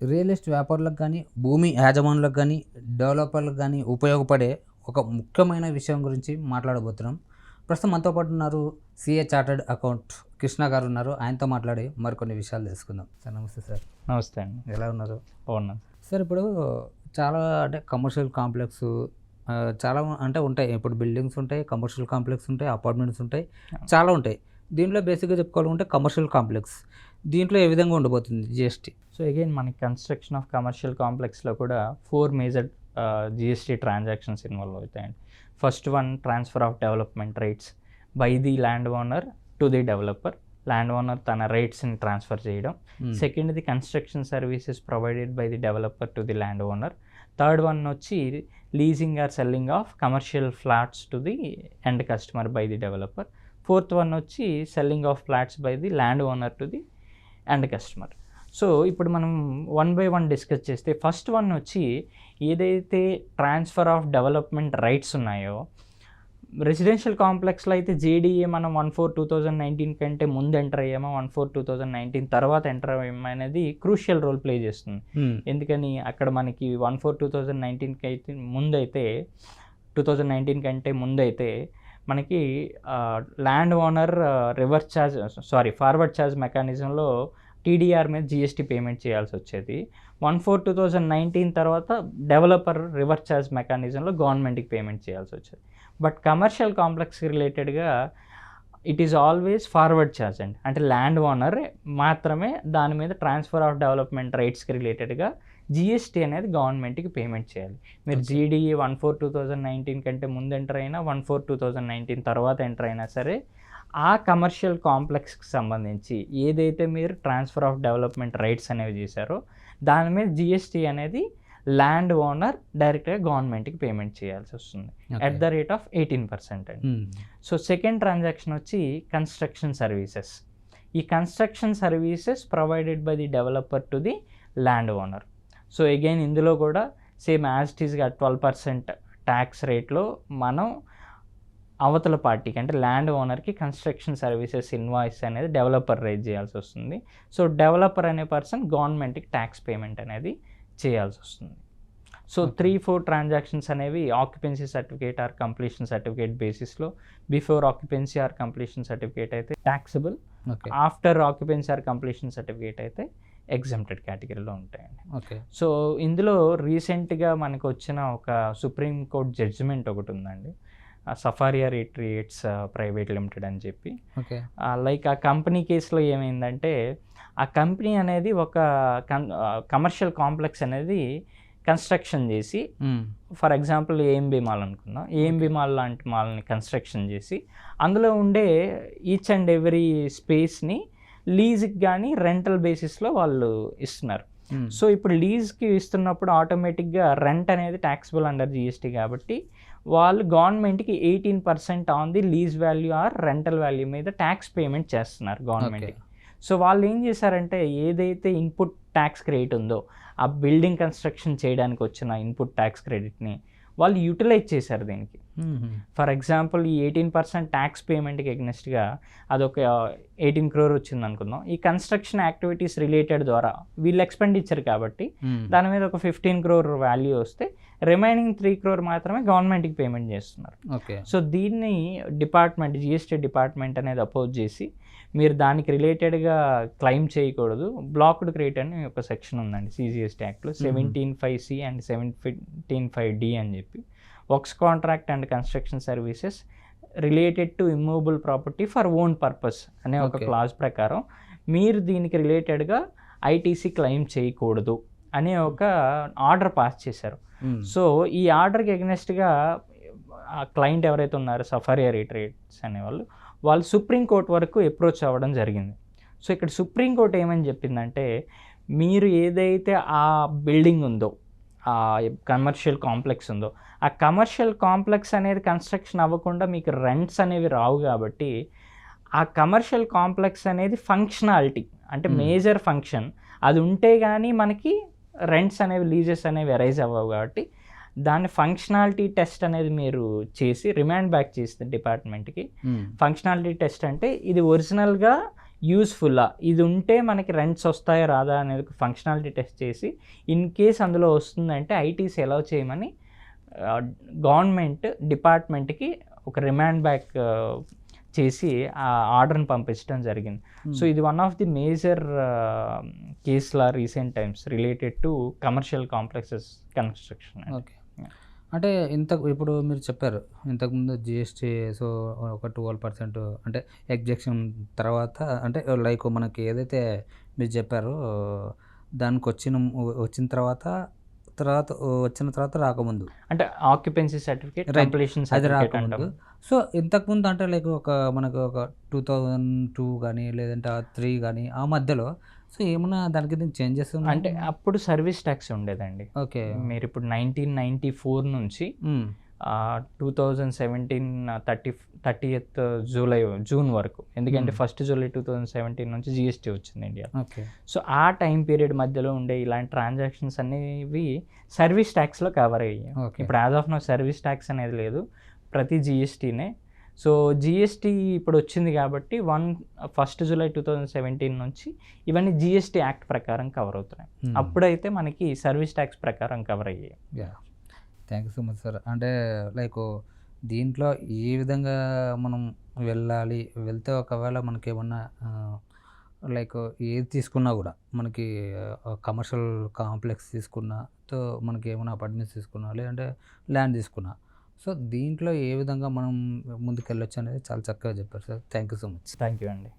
Real estate వ్యాపారులకు కానీ, భూమి యాజమానులకు కానీ, డెవలపర్లకు కానీ ఉపయోగపడే ఒక ముఖ్యమైన విషయం గురించి మాట్లాడబోతున్నాం. ప్రస్తుతం మనతో పాటు ఉన్నారు సీఏ చార్టర్డ్ అకౌంట్ కృష్ణ గారు ఉన్నారు. ఆయనతో మాట్లాడి మరికొన్ని విషయాలు తెలుసుకుందాం. సార్ నమస్తే సార్. నమస్తే అండి. ఎలా ఉన్నారు? బాగున్నాను సార్. ఇప్పుడు చాలా అంటే కమర్షియల్ కాంప్లెక్స్ చాలా అంటే ఉంటాయి. ఇప్పుడు బిల్డింగ్స్ ఉంటాయి, కమర్షియల్ కాంప్లెక్స్ ఉంటాయి, అపార్ట్మెంట్స్ ఉంటాయి, చాలా ఉంటాయి. దీంట్లో బేసిక్గా చెప్పుకోవాలంటే కమర్షియల్ కాంప్లెక్స్ దీంట్లో ఏ విధంగా ఉండబోతుంది జిఎస్టీ? సో అగైన్ మనకి కన్స్ట్రక్షన్ ఆఫ్ కమర్షియల్ కాంప్లెక్స్లో కూడా 4 మేజర్ జిఎస్టీ ట్రాన్సాక్షన్స్ ఇన్వాల్వ్ అవుతాయండి. First one, transfer of development rights by the land owner to the developer. Land owner తన రైట్స్ని ట్రాన్స్ఫర్ చేయడం. Second, the construction services provided by the developer to the land owner. Third one వచ్చి leasing or selling of commercial flats to the end customer by the developer. Fourth one వచ్చి selling of flats by the land owner to the end customer. So ఇప్పుడు మనం 1 by 1 discuss చేస్తే first one వచ్చి ఏదైతే transfer of development rights ఉన్నాయో, residential కాంప్లెక్స్లో అయితే JDA మనం 1/4/2019 కంటే ముందు ఎంటర్ అయ్యామో, 1/4/2019 తర్వాత ఎంటర్ అయ్యామో అనేది క్రూషియల్ రోల్ ప్లే చేస్తుంది. ఎందుకని అక్కడ మనకి 1/4/2019 అయితే ముందైతే 2019 కంటే ముందైతే మనకి ల్యాండ్ ఓనర్ ఫార్వర్డ్ ఛార్జ్ మెకానిజంలో టీడీఆర్ మీద జిఎస్టీ పేమెంట్ చేయాల్సి వచ్చేది. 1/4/2019 తర్వాత డెవలపర్ రివర్స్ ఛార్జ్ మెకానిజంలో గవర్నమెంట్కి పేమెంట్ చేయాల్సి వచ్చేది. బట్ కమర్షియల్ కాంప్లెక్స్కి రిలేటెడ్గా it is always forward charge అండి. అంటే ల్యాండ్ ఓనర్ మాత్రమే దాని మీద ట్రాన్స్ఫర్ ఆఫ్ డెవలప్మెంట్ రైట్స్కి రిలేటెడ్గా జిఎస్టీ అనేది గవర్నమెంట్కి పేమెంట్ చేయాలి. మీరు జీడీఏ 1/4/2019 కంటే ముందు ఎంటర్ అయినా, 1/4/2019 తర్వాత ఎంటర్ అయినా సరే, ఆ కమర్షియల్ కాంప్లెక్స్కి సంబంధించి ఏదైతే మీరు ట్రాన్స్ఫర్ ఆఫ్ డెవలప్మెంట్ రైట్స్ అనేవి చేశారో దాని మీద జిఎస్టీ అనేది ల్యాండ్ ఓనర్ డైరెక్ట్గా గవర్నమెంట్కి పేమెంట్ చేయాల్సి వస్తుంది at the rate of 18% అండి. సో సెకండ్ ట్రాన్సాక్షన్ వచ్చి కన్స్ట్రక్షన్ సర్వీసెస్. ఈ construction services provided by the developer to the land owner. So again ఇందులో కూడా సేమ్ యాజ్ ఇట్ ఈస్గా 12% ట్యాక్స్ రేట్లో మనం అవతల పార్టీకి అంటే ల్యాండ్ ఓనర్కి కన్స్ట్రక్షన్ సర్వీసెస్ ఇన్వాయిస్ అనేది డెవలపర్ రేజ్ చేయాల్సి వస్తుంది. సో డెవలపర్ అనే పర్సన్ గవర్నమెంట్కి ట్యాక్స్ పేమెంట్ అనేది చేయాల్సి వస్తుంది. సో 3-4 ట్రాన్సాక్షన్స్ అనేవి occupancy certificate or completion certificate బేసిస్లో, before occupancy or completion certificate అయితే taxable, after occupancy or completion certificate అయితే ఎగ్జెంప్టెడ్ కేటగిరీలో ఉంటాయండి. సో ఇందులో రీసెంట్గా మనకు వచ్చిన ఒక సుప్రీంకోర్టు జడ్జిమెంట్ ఒకటి ఉందండి, సఫారియా రిట్రీట్స్ ప్రైవేట్ లిమిటెడ్ అని చెప్పి. లైక్ ఆ కంపెనీ కేసులో ఏమైందంటే, ఆ కంపెనీ అనేది ఒక కమర్షియల్ కాంప్లెక్స్ అనేది కన్స్ట్రక్షన్ చేసి, ఫర్ ఎగ్జాంపుల్ ఏఎంబి మాల్ అనుకుందాం, ఏఎంబి మాల్ లాంటి మాల్ని కన్స్ట్రక్షన్ చేసి అందులో ఉండే ఈచ్ అండ్ ఎవ్రీ స్పేస్ని లీజ్కి కానీ రెంటల్ బేసిస్లో వాళ్ళు ఇస్తున్నారు. సో ఇప్పుడు లీజ్కి ఇస్తున్నప్పుడు ఆటోమేటిక్గా రెంట్ అనేది ట్యాక్సబుల్ అండర్ జిఎస్టీ కాబట్టి వాళ్ళు గవర్నమెంట్కి 18% on the lease value or rental value మీద ట్యాక్స్ పేమెంట్ చేస్తున్నారు గవర్నమెంట్కి. సో వాళ్ళు ఏం చేశారంటే, ఏదైతే ఇన్పుట్ ట్యాక్స్ క్రెడిట్ ఉందో ఆ బిల్డింగ్ కన్స్ట్రక్షన్ చేయడానికి వచ్చిన ఇన్పుట్ ట్యాక్స్ క్రెడిట్ని వాళ్ళు యూటిలైజ్ చేశారు దీనికి. ఫర్ ఎగ్జాంపుల్ ఈ 18% ట్యాక్స్ పేమెంట్కి ఎగ్నెస్ట్గా అదొక 18 crore వచ్చింది అనుకుందాం. ఈ కన్స్ట్రక్షన్ యాక్టివిటీస్ రిలేటెడ్ ద్వారా వీళ్ళు ఎక్స్పెండిచర్ కాబట్టి దాని మీద ఒక 15 crore వాల్యూ వస్తే రిమైనింగ్ 3 crore మాత్రమే గవర్నమెంట్కి పేమెంట్ చేస్తున్నారు. సో దీన్ని జిఎస్టీ డిపార్ట్మెంట్ అనేది అపోజ్ చేసి, మీరు దానికి రిలేటెడ్గా క్లెయిమ్ చేయకూడదు, బ్లాక్డ్ క్రెడిట్ అని ఒక సెక్షన్ ఉందండి సిజిఎస్టీ యాక్ట్లో, 17(5)(c) అండ్ 17(5)(d) అని చెప్పి, works contract and construction services related to immovable property for own purpose అనే ఒక క్లాజ్ ప్రకారం మీరు దీనికి రిలేటెడ్గా ఐటీసీ క్లెయిమ్ చేయకూడదు అనే ఒక ఆర్డర్ పాస్ చేశారు. సో ఈ ఆర్డర్కి ఎగ్నెస్ట్గా ఆ క్లయింట్ ఎవరైతే ఉన్నారో సఫారియా రిట్రీట్స్ అనేవాళ్ళు, వాళ్ళు సుప్రీంకోర్టు వరకు అప్రోచ్ అవ్వడం జరిగింది. సో ఇక్కడ సుప్రీంకోర్టు ఏమని చెప్పిందంటే, మీరు ఏదైతే ఆ బిల్డింగ్ ఉందో, ఆ కమర్షియల్ కాంప్లెక్స్ ఉందో, ఆ కమర్షియల్ కాంప్లెక్స్ అనేది కన్స్ట్రక్షన్ అవ్వకుండా మీకు రెంట్స్ అనేవి రావు కాబట్టి, ఆ కమర్షియల్ కాంప్లెక్స్ అనేది ఫంక్షనాలిటీ అంటే మేజర్ ఫంక్షన్ అది ఉంటే కానీ మనకి రెంట్స్ అనేవి లీజెస్ అనేవి అరైజ్ అవ్వవు కాబట్టి దాన్ని ఫంక్షనాలిటీ టెస్ట్ అనేది మీరు చేసి రిమాండ్ బ్యాక్ చేస్తే డిపార్ట్మెంట్కి. ఫంక్షనాలిటీ టెస్ట్ అంటే ఇది ఒరిజినల్గా యూస్ఫుల్లా, ఇది ఉంటే మనకి రెంట్స్ వస్తాయా రాదా అనేది ఫంక్షనాలిటీ టెస్ట్ చేసి ఇన్ కేస్ అందులో వస్తుందంటే ఐటీస్ అలౌ చేయమని గవర్నమెంట్ డిపార్ట్మెంట్కి ఒక రిమాండ్ బ్యాక్ చేసి ఆ ఆర్డర్ని పంపించడం జరిగింది. సో ఇది వన్ ఆఫ్ ది మేజర్ కేసులా recent times related to commercial complexes construction. Okay. అంటే ఇప్పుడు మీరు చెప్పారు ఇంతకుముందు జిఎస్టీ, సో ఒక 12% అంటే ఎగ్జెక్షన్ తర్వాత, అంటే లైక్ మనకి ఏదైతే మీరు చెప్పారో దానికి వచ్చిన తర్వాత రాకముందు, అంటే ఆక్యుపెన్సీ సర్టిఫికేట్, Right. కంప్లీషన్ అది సర్టిఫికేట్ రాకముందు. అంటాం. సో ఇంతకుముందు అంటే లైక్ మనకు ఒక 2002 కానీ లేదంటే 3 కానీ ఆ మధ్యలో సో ఏమన్నా దానికి దీనికి చేంజెస్ అంటే అప్పుడు సర్వీస్ ట్యాక్స్ ఉండేదండి. ఓకే. మీరు ఇప్పుడు 1994 నుంచి 2017 జూన్ వరకు, ఎందుకంటే 1 జూలై 2017 నుంచి జిఎస్టీ వచ్చింది ఇండియా. ఓకే. సో ఆ టైం పీరియడ్ మధ్యలో ఉండే ఇలాంటి ట్రాన్సాక్షన్స్ అనేవి సర్వీస్ ట్యాక్స్లో కవర్ అయ్యాయి. ఓకే. ఇప్పుడు as of no service tax అనేది లేదు, ప్రతి జిఎస్టీనే. సో జిఎస్టీ ఇప్పుడు వచ్చింది కాబట్టి 1 జూలై 2017 నుంచి ఇవన్నీ జిఎస్టీ యాక్ట్ ప్రకారం కవర్ అవుతున్నాయి. అప్పుడైతే మనకి సర్వీస్ ట్యాక్స్ ప్రకారం కవర్ అయ్యాయి. Yeah, thank you so much sir. అంటే లైక్ దీంట్లో ఏ విధంగా మనం వెళ్తే ఒకవేళ మనకేమన్నా లైక్ ఏది తీసుకున్నా కూడా మనకి కమర్షియల్ కాంప్లెక్స్ తీసుకున్నా, తో మనకి ఏమైనా అపార్ట్మెంట్స్ తీసుకున్నా లేదంటే ల్యాండ్ తీసుకున్నా, సో దీంట్లో ఏ విధంగా మనం ముందుకెళ్ళొచ్చు అనేది చాలా చక్కగా చెప్పారు sir. Thank you so much. Thank you అండి.